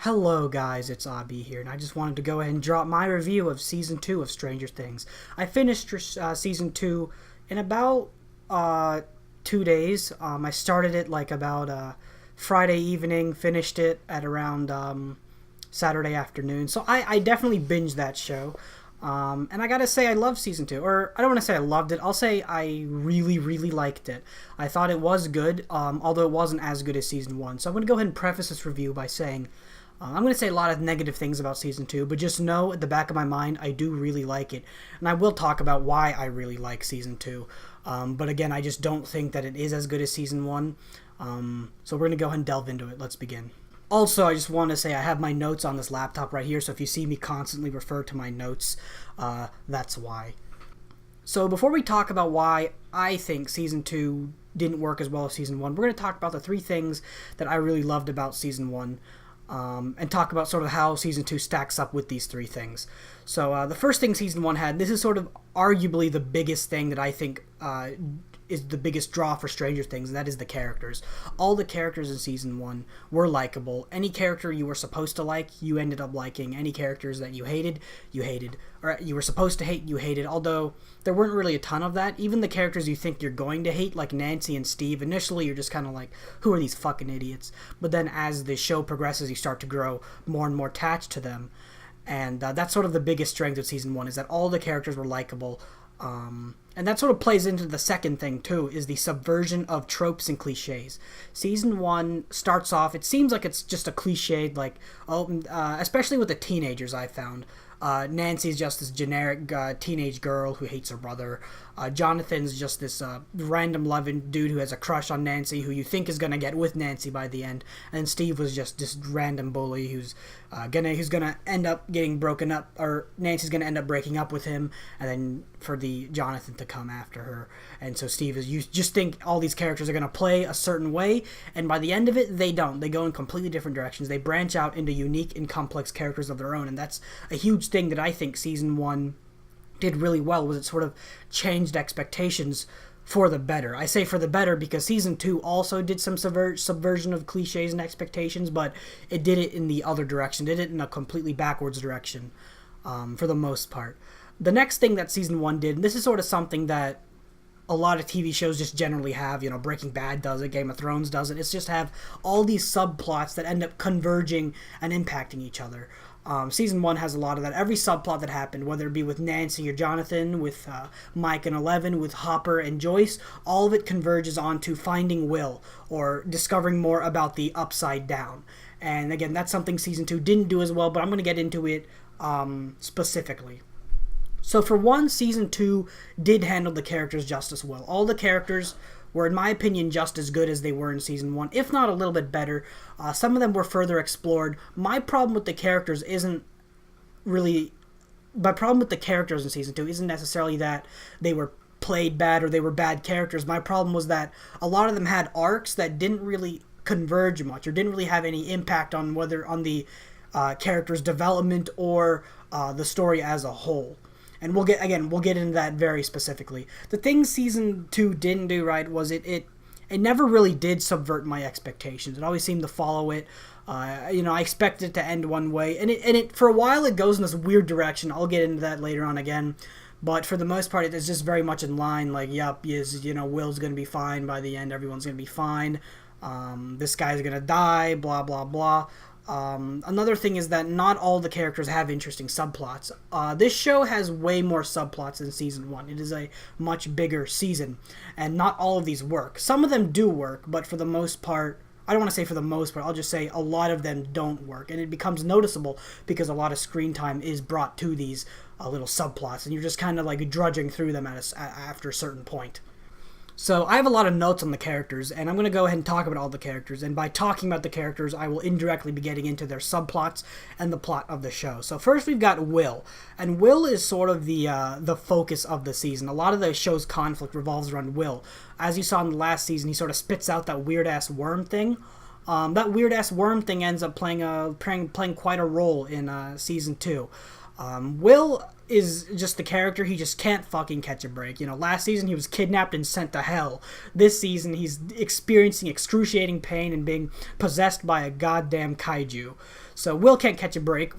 Hello guys, it's Abhi here, and I just wanted to go ahead and drop my review of Season 2 of Stranger Things. I finished Season 2 in about 2 days. I started it like about Friday evening, finished it at around Saturday afternoon. So I definitely binged that show. And I gotta say, I love Season 2. Or, I don't want to say I loved it. I'll say I really, really liked it. I thought it was good, although it wasn't as good as Season 1. So I'm going to go ahead and preface this review by saying I'm going to say a lot of negative things about Season 2, but just know at the back of my mind, I do really like it. And I will talk about why I really like Season 2. But again, I just don't think that it is as good as Season 1. So we're going to go ahead and delve into it. Let's begin. Also, I just want to say I have my notes on this laptop right here, so if you see me constantly refer to my notes, that's why. So before we talk about why I think Season 2 didn't work as well as Season 1, we're going to talk about the three things that I really loved about Season 1. And talk about sort of how Season 2 stacks up with these three things. So the first thing Season 1 had, this is sort of arguably the biggest thing that I think is the biggest draw for Stranger Things, and that is the characters. All the characters in Season 1 were likable. Any character you were supposed to like, you ended up liking. Any characters that you hated. Or you were supposed to hate, you hated. Although there weren't really a ton of that. Even the characters you think you're going to hate, like Nancy and Steve, initially you're just kind of like, who are these fucking idiots? But then as the show progresses, you start to grow more and more attached to them. And that's sort of the biggest strength of Season 1, is that all the characters were likable. And that sort of plays into the second thing, too, is the subversion of tropes and cliches. Season 1 starts off, it seems like it's just a cliched, like, especially with the teenagers, I found. Nancy's just this generic teenage girl who hates her brother. Jonathan's just this random loving dude who has a crush on Nancy, who you think is gonna get with Nancy by the end. And then Steve was just this random bully who's gonna end up getting broken up, or Nancy's gonna end up breaking up with him, and then for the Jonathan to come after her. And so Steve is, you just think all these characters are gonna play a certain way, and by the end of it, they don't. They go in completely different directions. They branch out into unique and complex characters of their own, and that's a huge thing that I think Season 1 did really well, was it sort of changed expectations for the better. I say for the better because Season 2 also did some subversion of cliches and expectations, but it did it in the other direction, did it in a completely backwards direction, for the most part. The next thing that Season 1 did, and this is sort of something that a lot of TV shows just generally have, Breaking Bad does it, Game of Thrones does it, it's just have all these subplots that end up converging and impacting each other. Season 1 has a lot of that. Every subplot that happened, whether it be with Nancy or Jonathan, with Mike and Eleven, with Hopper and Joyce, all of it converges onto finding Will, or discovering more about the Upside Down. And again, that's something Season 2 didn't do as well, but I'm going to get into it specifically. So for one, Season 2 did handle the characters just as well. All the characters were, in my opinion, just as good as they were in Season 1, if not a little bit better. Some of them were further explored. My problem with the characters in Season 2 isn't necessarily that they were played bad or they were bad characters. My problem was that a lot of them had arcs that didn't really converge much, or didn't really have any impact on the character's development or the story as a whole. And we'll get into that very specifically. The thing Season 2 didn't do right was it never really did subvert my expectations. It always seemed to follow it. I expected it to end one way, and it for a while it goes in this weird direction. I'll get into that later on again. But for the most part, it is just very much in line. Like, Will's gonna be fine by the end. Everyone's gonna be fine. This guy's gonna die. Blah blah blah. Another thing is that not all the characters have interesting subplots. This show has way more subplots than Season 1. It is a much bigger season, and not all of these work. Some of them do work, but for the most part, I don't want to say for the most part, I'll just say a lot of them don't work, and it becomes noticeable because a lot of screen time is brought to these little subplots, and you're just kind of like drudging through them after a certain point. So I have a lot of notes on the characters, and I'm going to go ahead and talk about all the characters. And by talking about the characters, I will indirectly be getting into their subplots and the plot of the show. So first we've got Will. And Will is sort of the focus of the season. A lot of the show's conflict revolves around Will. As you saw in the last season, he sort of spits out that weird-ass worm thing. That weird-ass worm thing ends up playing quite a role in Season 2. Will is just the character. He just can't fucking catch a break. Last season he was kidnapped and sent to hell. This season he's experiencing excruciating pain and being possessed by a goddamn kaiju. So Will can't catch a break.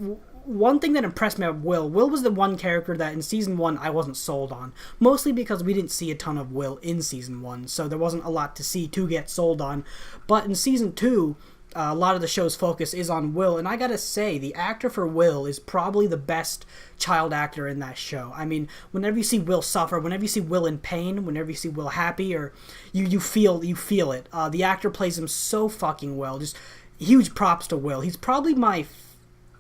One thing that impressed me about Will was the one character that in season 1 I wasn't sold on. Mostly because we didn't see a ton of Will in season 1, so there wasn't a lot to see to get sold on. But in season 2, a lot of the show's focus is on Will, and I gotta say, the actor for Will is probably the best child actor in that show. I mean, whenever you see Will suffer, whenever you see Will in pain, whenever you see Will happy, or you feel it. The actor plays him so fucking well. Just huge props to Will. He's probably my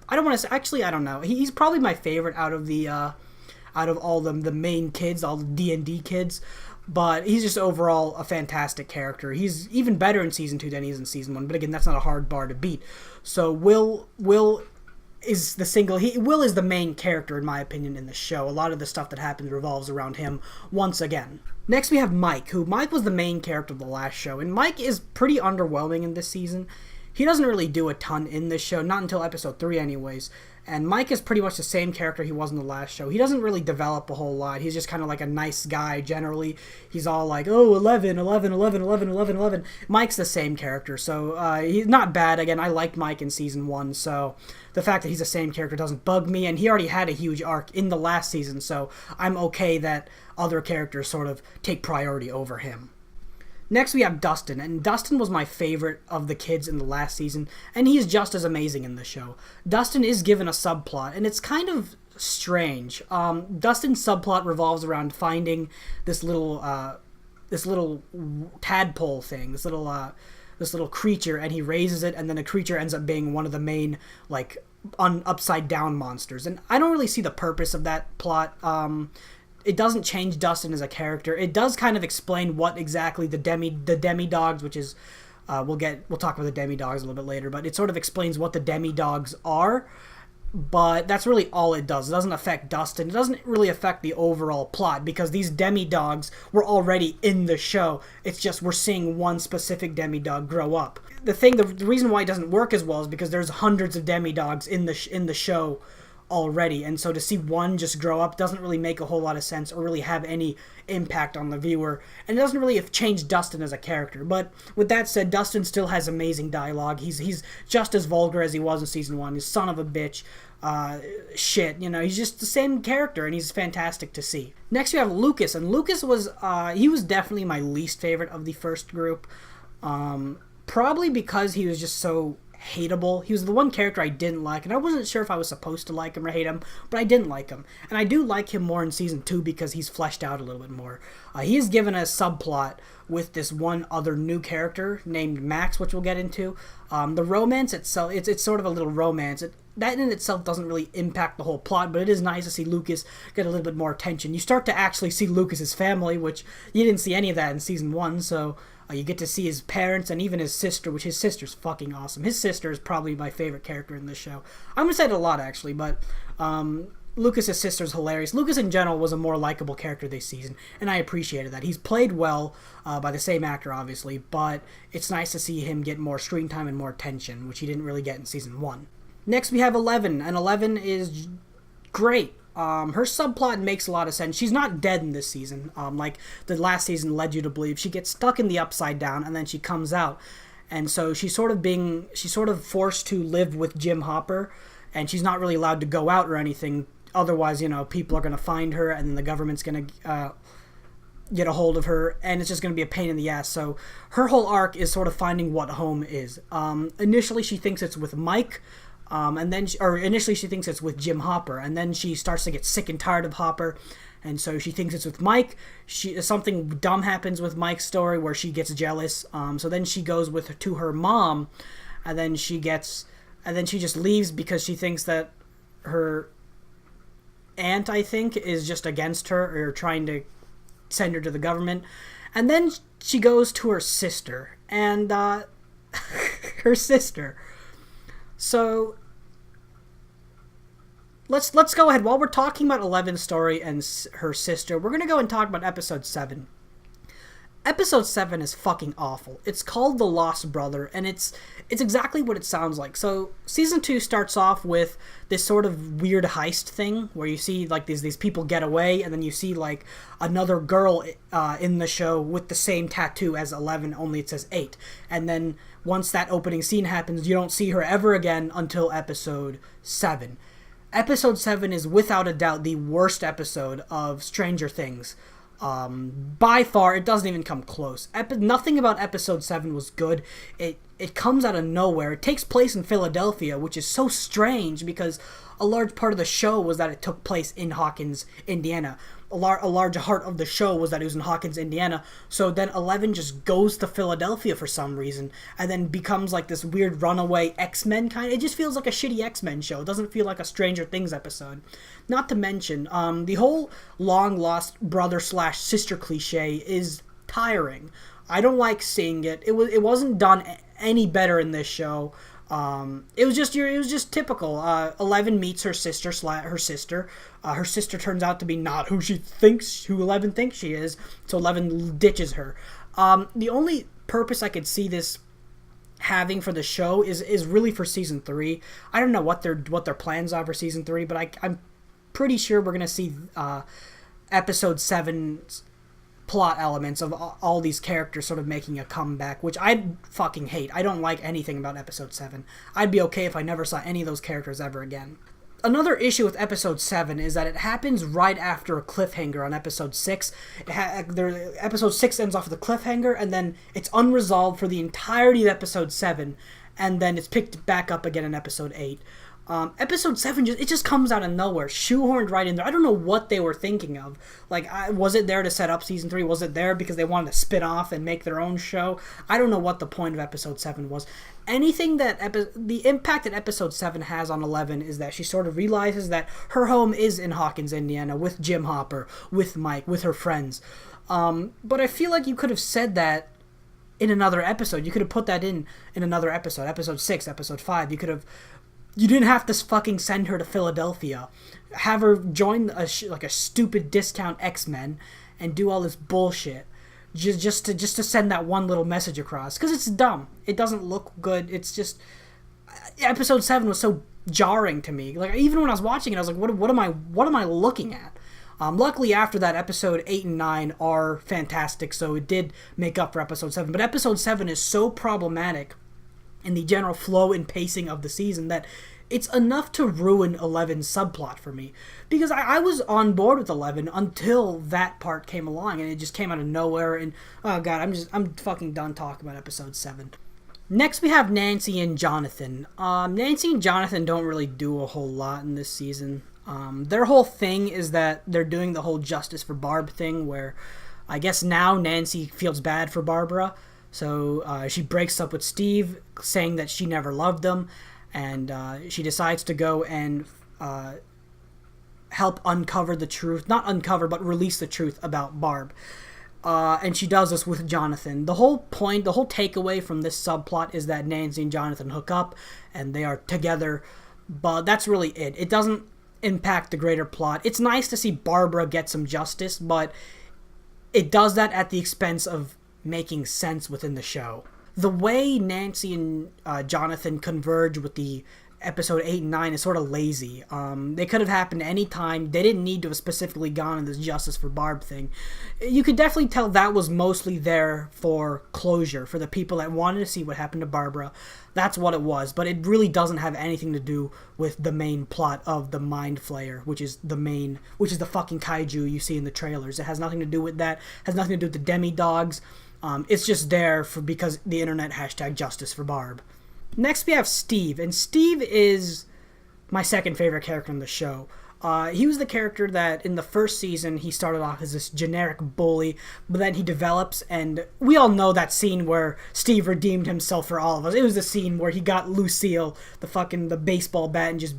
I don't want to say, actually, I don't know. He's probably my favorite out of all the main kids, all the D&D kids. But he's just overall a fantastic character. He's even better in season 2 than he is in season 1. But again, that's not a hard bar to beat. So Will is Will is the main character in my opinion in the show. A lot of the stuff that happens revolves around him once again. Next we have Mike, Mike was the main character of the last show, and Mike is pretty underwhelming in this season. He doesn't really do a ton in this show, not until episode 3 anyways. And Mike is pretty much the same character he was in the last show. He doesn't really develop a whole lot. He's just kind of like a nice guy generally. He's all like, oh, 11, 11, 11, 11, 11, 11. Mike's the same character, so he's not bad. Again, I liked Mike in season 1, so the fact that he's the same character doesn't bug me. And he already had a huge arc in the last season, so I'm okay that other characters sort of take priority over him. Next we have Dustin, and Dustin was my favorite of the kids in the last season, and he is just as amazing in the show. Dustin is given a subplot, and it's kind of strange. Dustin's subplot revolves around finding this little tadpole thing, this little creature, and he raises it, and then the creature ends up being one of the main upside down monsters. And I don't really see the purpose of that plot. It doesn't change Dustin as a character. It does kind of explain what exactly the demi-dogs, which is, we'll talk about the demi-dogs a little bit later, but it sort of explains what the demi-dogs are, but that's really all it does. It doesn't affect Dustin. It doesn't really affect the overall plot, because these demi-dogs were already in the show. It's just we're seeing one specific demi-dog grow up. The reason why it doesn't work as well is because there's hundreds of demi-dogs in the show already, and so to see one just grow up doesn't really make a whole lot of sense or really have any impact on the viewer, and it doesn't really change Dustin as a character. But with that said, Dustin still has amazing dialogue. He's just as vulgar as he was in season 1. He's son of a bitch, shit, he's just the same character, and he's fantastic to see. Next we have Lucas, and Lucas was definitely my least favorite of the first group, probably because he was just so hateable. He was the one character I didn't like, and I wasn't sure if I was supposed to like him or hate him, but I didn't like him. And I do like him more in season 2 because he's fleshed out a little bit more. He is given a subplot with this one other new character named Max, which we'll get into. The romance itself, it's sort of a little romance. That in itself doesn't really impact the whole plot, but it is nice to see Lucas get a little bit more attention. You start to actually see Lucas's family, which you didn't see any of that in season 1, so you get to see his parents and even his sister, which his sister's fucking awesome. His sister is probably my favorite character in this show. I'm going to say it a lot, actually, but Lucas's sister's hilarious. Lucas, in general, was a more likable character this season, and I appreciated that. He's played well by the same actor, obviously, but it's nice to see him get more screen time and more attention, which he didn't really get in season 1. Next, we have 11, and 11 is great. Her subplot makes a lot of sense. She's not dead in this season, like the last season led you to believe. She gets stuck in the Upside Down, and then she comes out. And so she's sort of forced to live with Jim Hopper, and she's not really allowed to go out or anything. Otherwise, people are going to find her, and then the government's going to get a hold of her, and it's just going to be a pain in the ass. So her whole arc is sort of finding what home is. Initially, she thinks it's with Mike, initially she thinks it's with Jim Hopper, and then she starts to get sick and tired of Hopper, and so she thinks it's with Mike. Something dumb happens with Mike's story where she gets jealous. So then she goes to her mom, and then she just leaves because she thinks that her aunt, I think, is just against her or trying to send her to the government. And then she goes to her sister, and her sister. So let's go ahead. While we're talking about Eleven's story and her sister, we're going to go and talk about episode 7. Episode 7 is fucking awful. It's called The Lost Brother, and it's exactly what it sounds like. So, Season 2 starts off with this sort of weird heist thing, where you see, like, these people get away, and then you see, like, another girl in the show with the same tattoo as 11, only it says 8. And then, once that opening scene happens, you don't see her ever again until Episode 7. Episode 7 is, without a doubt, the worst episode of Stranger Things. By far, it doesn't even come close. Nothing about Episode 7 was good. It comes out of nowhere. It takes place in Philadelphia, which is so strange because a large part of the show was that it took place in Hawkins, Indiana. A large part of the show was that it was in Hawkins, Indiana. So then 11 just goes to Philadelphia for some reason and then becomes like this weird runaway X-Men kind. It just feels like a shitty X-Men show. It doesn't feel like a Stranger Things episode. Not to mention, the whole long-lost brother/sister cliche is tiring. I don't like seeing it. It wasn't done any better in this show. It was just typical. 11 meets her sister. Her sister turns out to be not who 11 thinks she is. So 11 ditches her. The only purpose I could see this having for the show is really for season 3. I don't know what their plans are for season 3, but I'm pretty sure we're gonna see episode 7's plot elements of all these characters sort of making a comeback, which I fucking hate. I don't like anything about episode 7. I'd be okay if I never saw any of those characters ever again. Another issue with episode 7 is that it happens right after a cliffhanger on episode 6. Episode 6 ends off with a cliffhanger, and then it's unresolved for the entirety of episode 7, and then it's picked back up again in episode 8. Episode 7 just comes out of nowhere, shoehorned right in there. I don't know what they were thinking of. Like, was it there to set up season 3? Was it there because they wanted to spin off and make their own show? I don't know what the point of episode 7 was. Anything that the impact that episode 7 has on 11 is that she sort of realizes that her home is in Hawkins, Indiana, with Jim Hopper, with Mike, with her friends. But I feel like you could have said that in another episode. You could have put that in another episode, episode 6, episode 5. You didn't have to fucking send her to Philadelphia. Have her join a stupid discount X-Men and do all this bullshit just to send that one little message across. Because it's dumb. It doesn't look good. It's just... Episode 7 was so jarring to me. Like, even when I was watching it, I was like, what am I looking at? Luckily, after that, episode 8 and 9 are fantastic, so it did make up for episode 7. But episode 7 is so problematic in the general flow and pacing of the season that it's enough to ruin 11's subplot for me. Because I was on board with 11 until that part came along, and it just came out of nowhere, and oh god, I'm fucking done talking about episode 7. Next we have Nancy and Jonathan. Nancy and Jonathan don't really do a whole lot in this season. Their whole thing is that they're doing the whole Justice for Barb thing, where I guess now Nancy feels bad for Barbara. So she breaks up with Steve, saying that she never loved him, and she decides to go and help uncover the truth. Not uncover, but release the truth about Barb. And she does this with Jonathan. The whole takeaway from this subplot is that Nancy and Jonathan hook up, and they are together, but that's really it. It doesn't impact the greater plot. It's nice to see Barbara get some justice, but it does that at the expense of making sense within the show. The way Nancy and Jonathan converge with the episode 8 and 9 is sort of lazy. They could have happened any time. They didn't need to have specifically gone in this Justice for Barb thing. You could definitely tell that was mostly there for closure, for the people that wanted to see what happened to Barbara. That's what it was, but it really doesn't have anything to do with the main plot of the Mind Flayer, which is the fucking kaiju you see in the trailers. It has nothing to do with that. It has nothing to do with the demi-dogs. It's just there because the internet hashtag Justice for Barb. Next we have Steve, and Steve is my second favorite character in the show. He was the character that in the first season he started off as this generic bully, but then he develops, and we all know that scene where Steve redeemed himself for all of us. It was the scene where he got Lucille the baseball bat and just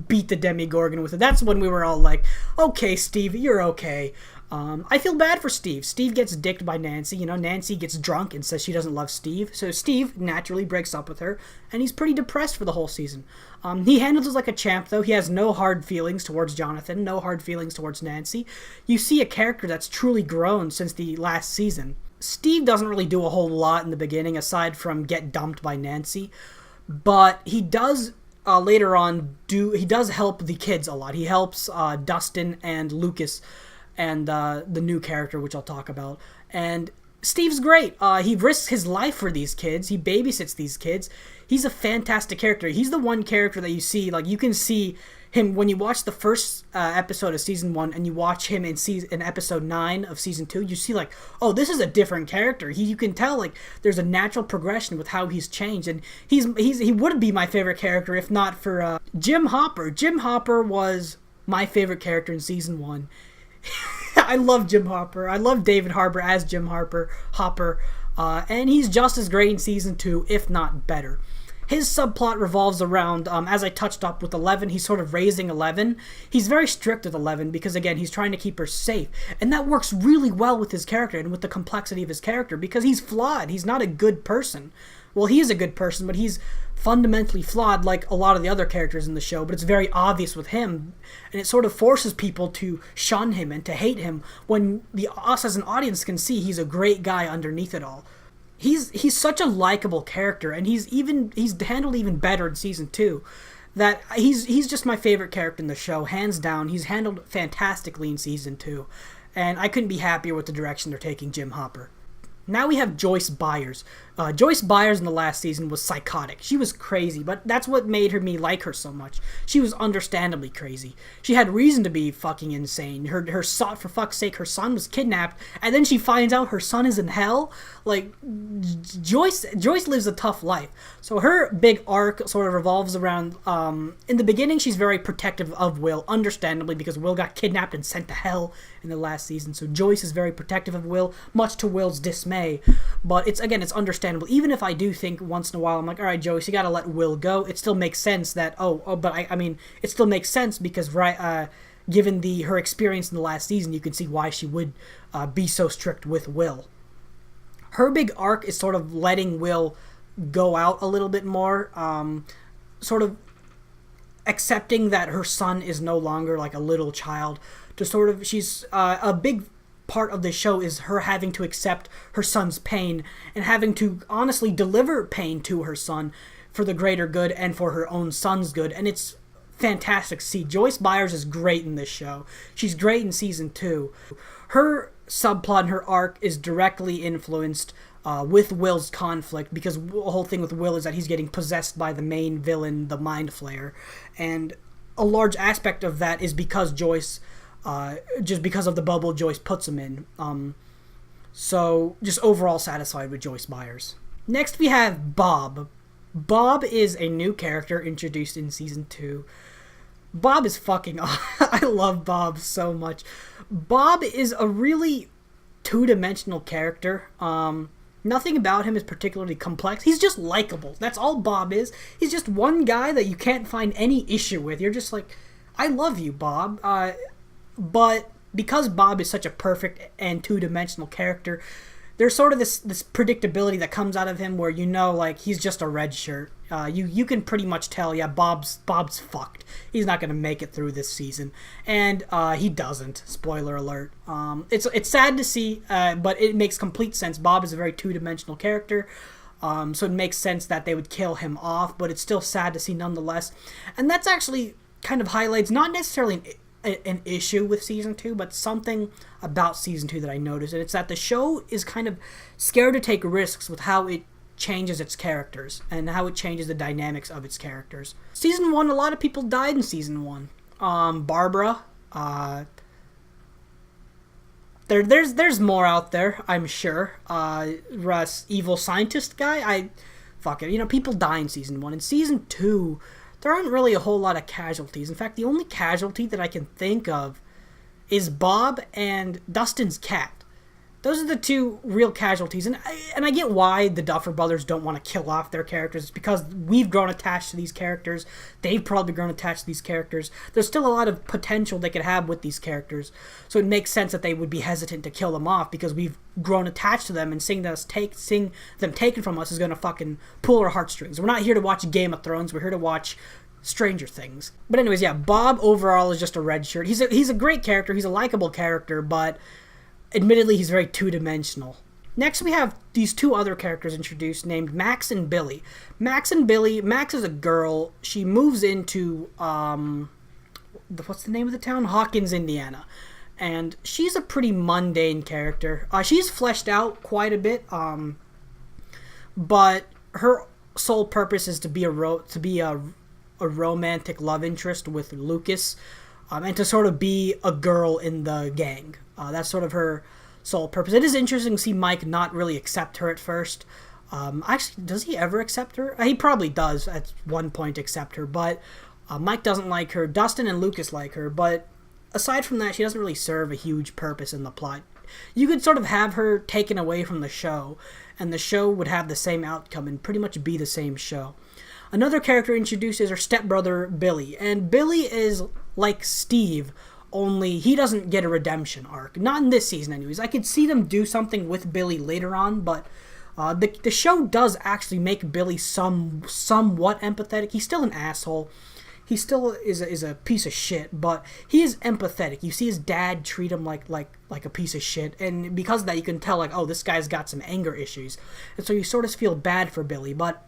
beat the Demogorgon with it. That's when we were all like, okay, Steve, you're okay. I feel bad for Steve. Steve gets dicked by Nancy. Nancy gets drunk and says she doesn't love Steve. So Steve naturally breaks up with her, and he's pretty depressed for the whole season. He handles it like a champ, though. He has no hard feelings towards Jonathan, no hard feelings towards Nancy. You see a character that's truly grown since the last season. Steve doesn't really do a whole lot in the beginning aside from get dumped by Nancy, but he does later on he does help the kids a lot. He helps Dustin and Lucas and the new character, which I'll talk about. And Steve's great. He risks his life for these kids. He babysits these kids. He's a fantastic character. He's the one character that you see, like, you can see him when you watch the first episode of season 1 and you watch him in episode 9 of season 2. You see, like, oh, this is a different character. You can tell, like, there's a natural progression with how he's changed, and he would be my favorite character if not for Jim Hopper. Jim Hopper was my favorite character in season 1. I love Jim Hopper. I love David Harbour as Jim Hopper, and he's just as great in season 2, if not better. His subplot revolves around, as I touched up with 11, he's sort of raising 11. He's very strict with 11 because, again, he's trying to keep her safe. And that works really well with his character and with the complexity of his character because he's flawed. He's not a good person. Well, he is a good person, but he's fundamentally flawed like a lot of the other characters in the show, but it's very obvious with him, and it sort of forces people to shun him and to hate him when us as an audience can see he's a great guy underneath it all. He's such a likable character, and he's handled even better in season 2. That he's just my favorite character in the show, hands down. He's handled fantastically in season 2, and I couldn't be happier with the direction they're taking Jim Hopper. Now we have Joyce Byers. Joyce Byers in the last season was psychotic. She was crazy, but that's what made me like her so much. She was understandably crazy. She had reason to be fucking insane. Her son, for fuck's sake, her son was kidnapped, and then she finds out her son is in hell. Like, Joyce lives a tough life. So her big arc sort of revolves around, in the beginning, she's very protective of Will, understandably, because Will got kidnapped and sent to hell in the last season. So Joyce is very protective of Will, much to Will's dismay. But it's understandable. Even if I do think once in a while, I'm like, all right, Joyce, you gotta let Will go. It still makes sense that, it still makes sense because, given her experience in the last season, you can see why she would be so strict with Will. Her big arc is sort of letting Will go out a little bit more, sort of accepting that her son is no longer like a little child. She's a big part of the show is her having to accept her son's pain and having to honestly deliver pain to her son for the greater good and for her own son's good, and it's fantastic to see. Joyce Byers is great in this show. She's great in season 2. Her subplot and her arc is directly influenced with Will's conflict, because the whole thing with Will is that he's getting possessed by the main villain, the Mind Flayer, and a large aspect of that is because Joyce just because of the bubble Joyce puts him in. So just overall satisfied with Joyce Byers. Next we have Bob. Bob is a new character introduced in season 2. Bob is fucking I love Bob so much. Bob is a really two-dimensional character. Nothing about him is particularly complex. He's just likable. That's all Bob is. He's just one guy that you can't find any issue with. You're just like, I love you, Bob. But because Bob is such a perfect and two-dimensional character, there's sort of this predictability that comes out of him where you know, like, he's just a red shirt. You can pretty much tell, yeah, Bob's fucked. He's not going to make it through this season. And he doesn't. Spoiler alert. It's sad to see, but it makes complete sense. Bob is a very two-dimensional character, so it makes sense that they would kill him off, but it's still sad to see nonetheless. And that's actually kind of highlights, not necessarily an issue with season 2, but something about season 2 that I noticed, and it's that the show is kind of scared to take risks with how it changes its characters and how it changes the dynamics of its characters. Season 1, a lot of people died in season 1. Barbara, there's more out there, I'm sure. Russ, evil scientist guy, people die in season 1. In season 2, there aren't really a whole lot of casualties. In fact, the only casualty that I can think of is Bob and Dustin's cat. Those are the two real casualties. And I get why the Duffer Brothers don't want to kill off their characters. It's because we've grown attached to these characters. They've probably grown attached to these characters. There's still a lot of potential they could have with these characters. So it makes sense that they would be hesitant to kill them off because we've grown attached to them, and seeing them taken from us is going to fucking pull our heartstrings. We're not here to watch Game of Thrones. We're here to watch Stranger Things. But anyways, yeah, Bob overall is just a red shirt. He's a great character. He's a likable character, but admittedly, he's very two-dimensional. Next, we have these two other characters introduced named Max and Billy. Max is a girl. She moves into, what's the name of the town? Hawkins, Indiana. And she's a pretty mundane character. She's fleshed out quite a bit, but her sole purpose is to be a romantic love interest with Lucas, and to sort of be a girl in the gang. That's sort of her sole purpose. It is interesting to see Mike not really accept her at first. Actually, does he ever accept her? He probably does at one point accept her, but Mike doesn't like her. Dustin and Lucas like her, but aside from that, she doesn't really serve a huge purpose in the plot. You could sort of have her taken away from the show, and the show would have the same outcome and pretty much be the same show. Another character introduced is her stepbrother, Billy. And Billy is like Steve, only he doesn't get a redemption arc. Not in this season, anyways. I could see them do something with Billy later on, but the show does actually make Billy somewhat empathetic. He's still an asshole. He still is a piece of shit, but he is empathetic. You see his dad treat him like a piece of shit, and because of that, you can tell, like, oh, this guy's got some anger issues. And so you sort of feel bad for Billy, but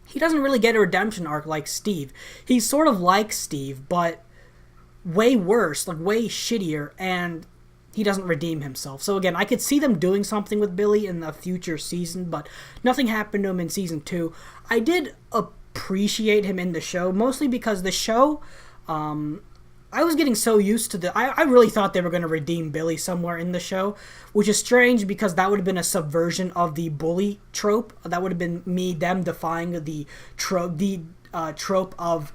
he doesn't really get a redemption arc like Steve. He's sort of like Steve, but way worse, like way shittier, and he doesn't redeem himself. So again, I could see them doing something with Billy in the future season, but nothing happened to him in season 2. I did appreciate him in the show, mostly because the show, I was getting so used to I really thought they were going to redeem Billy somewhere in the show, which is strange because that would have been a subversion of the bully trope. That would have been them defying the trope of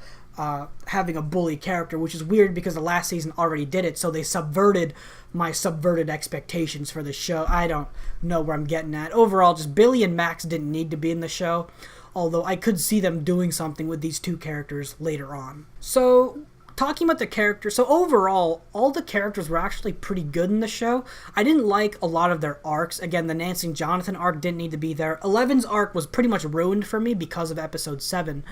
having a bully character, which is weird because the last season already did it, so they subverted my subverted expectations for the show. I don't know where I'm getting at. Overall, just Billy and Max didn't need to be in the show, although I could see them doing something with these two characters later on. So, talking about the characters, so overall, all the characters were actually pretty good in the show. I didn't like a lot of their arcs. Again, the Nancy and Jonathan arc didn't need to be there. Eleven's arc was pretty much ruined for me because of episode 7.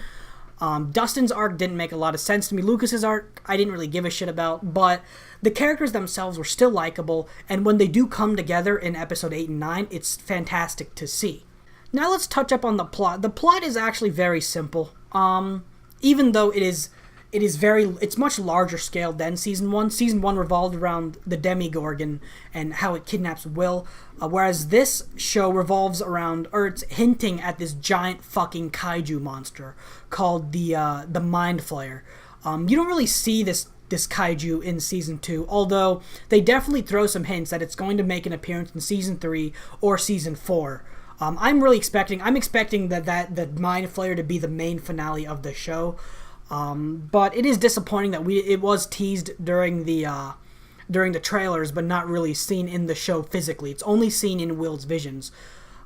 Dustin's arc didn't make a lot of sense to me. Lucas's arc, I didn't really give a shit about, but the characters themselves were still likable, and when they do come together in episode 8 and 9, it's fantastic to see. Now let's touch up on the plot. The plot is actually very simple. Even though it's much larger scale than season 1. Season 1 revolved around the Demigorgon and how it kidnaps Will, whereas this show revolves around, or it's hinting at this giant fucking kaiju monster called the Mind Flayer. You don't really see this kaiju in season 2, although they definitely throw some hints that it's going to make an appearance in season 3 or season 4. I'm expecting that the Mind Flayer to be the main finale of the show. But it is disappointing that it was teased during the trailers, but not really seen in the show physically. It's only seen in Will's visions.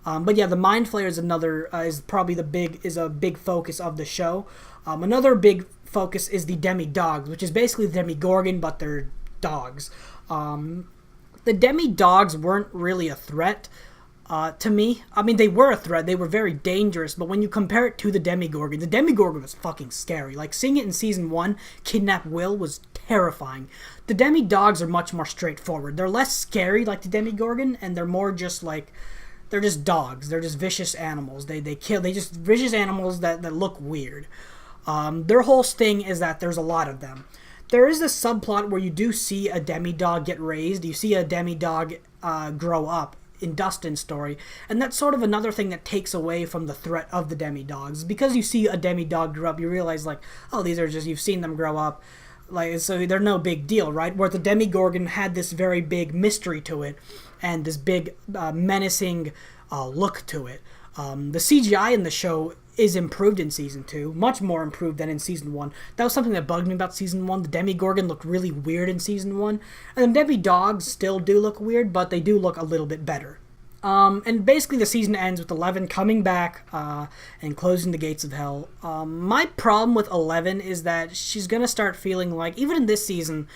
But yeah, the Mind Flayer is probably a big focus of the show. Another big focus is the Demi-Dogs, which is basically the Demigorgon, but they're dogs. The Demi-Dogs weren't really a threat. To me, I mean, they were a threat. They were very dangerous, but when you compare it to the Demigorgon was fucking scary. Like, seeing it in season 1, kidnap Will, was terrifying. The Demi-Dogs are much more straightforward. They're less scary like the Demigorgon, and they're more just like, they're just dogs. They're just vicious animals. They just vicious animals that look weird. Their whole thing is that there's a lot of them. There is this subplot where you do see a Demi-Dog get raised. You see a Demi-Dog grow up in Dustin's story, and that's sort of another thing that takes away from the threat of the Demi-Dogs. Because you see a Demi-Dog grow up, you realize, like, oh, these are just, you've seen them grow up, like, so they're no big deal, right? Where the Demigorgon had this very big mystery to it, and this big menacing look to it. The CGI in the show is improved in season 2, much more improved than in season 1. That was something that bugged me about season 1. The Demigorgon looked really weird in season 1, and the Demi-Dogs still do look weird, but they do look a little bit better. And basically the season ends with 11 coming back and closing the gates of hell. My problem with 11 is that she's going to start feeling like, even in this season,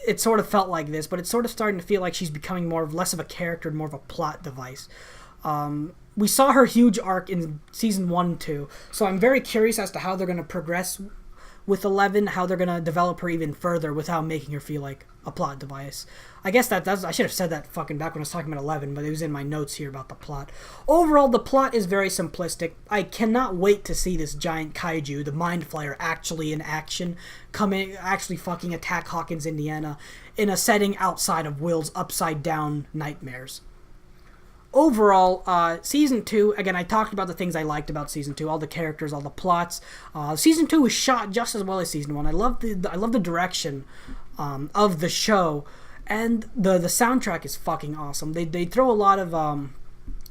it sort of felt like this, but it's sort of starting to feel like she's becoming less of a character, more of a plot device. We saw her huge arc in season 1 and 2, so I'm very curious as to how they're going to progress with 11, how they're going to develop her even further without making her feel like a plot device. I guess that's I should have said that fucking back when I was talking about 11, but it was in my notes here about the plot. Overall, the plot is very simplistic. I cannot wait to see this giant kaiju, the Mind Flayer, actually in action, actually fucking attack Hawkins, Indiana, in a setting outside of Will's upside-down nightmares. Overall, Season 2, again, I talked about the things I liked about Season 2, all the characters, all the plots. Season 2 was shot just as well as Season 1. I love the direction of the show, and the soundtrack is fucking awesome. They throw a lot of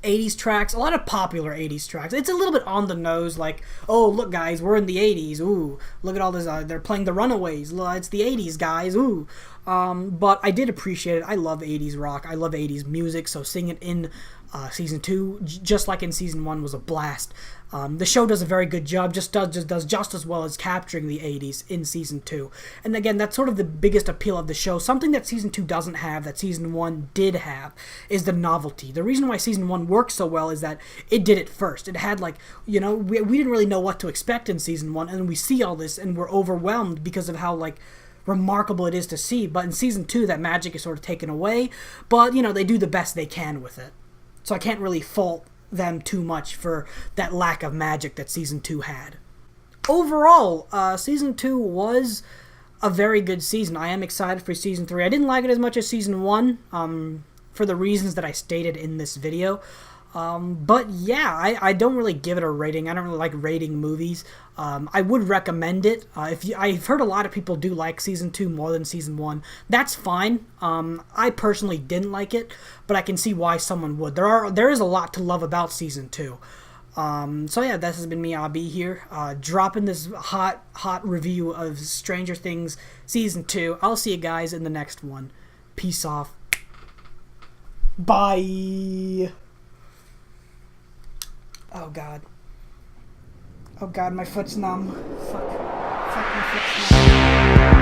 80s tracks, a lot of popular 80s tracks. It's a little bit on the nose, like, oh, look, guys, we're in the 80s. Ooh, look at all this. They're playing the Runaways. It's the 80s, guys. Ooh. But I did appreciate it. I love 80s rock. I love 80s music, so seeing it in Season 2, just like in Season 1, was a blast. The show does a very good job, does just as well as capturing the 80s in Season 2. And again, that's sort of the biggest appeal of the show. Something that Season 2 doesn't have, that Season 1 did have, is the novelty. The reason why Season 1 works so well is that it did it first. It had, like, we didn't really know what to expect in Season 1, and we see all this, and we're overwhelmed because of how, like, remarkable it is to see. But in Season 2, that magic is sort of taken away, but, they do the best they can with it. So I can't really fault them too much for that lack of magic that Season 2 had. Overall, Season 2 was a very good season. I am excited for Season 3. I didn't like it as much as Season 1, for the reasons that I stated in this video. But yeah, I don't really give it a rating. I don't really like rating movies. I would recommend it. I've heard a lot of people do like Season 2 more than Season 1. That's fine. I personally didn't like it, but I can see why someone would. There is a lot to love about Season 2. So yeah, this has been me, Abhi, here, dropping this hot review of Stranger Things Season 2. I'll see you guys in the next one. Peace off. Bye. Oh god. Oh god, my foot's numb. Fuck my foot's numb.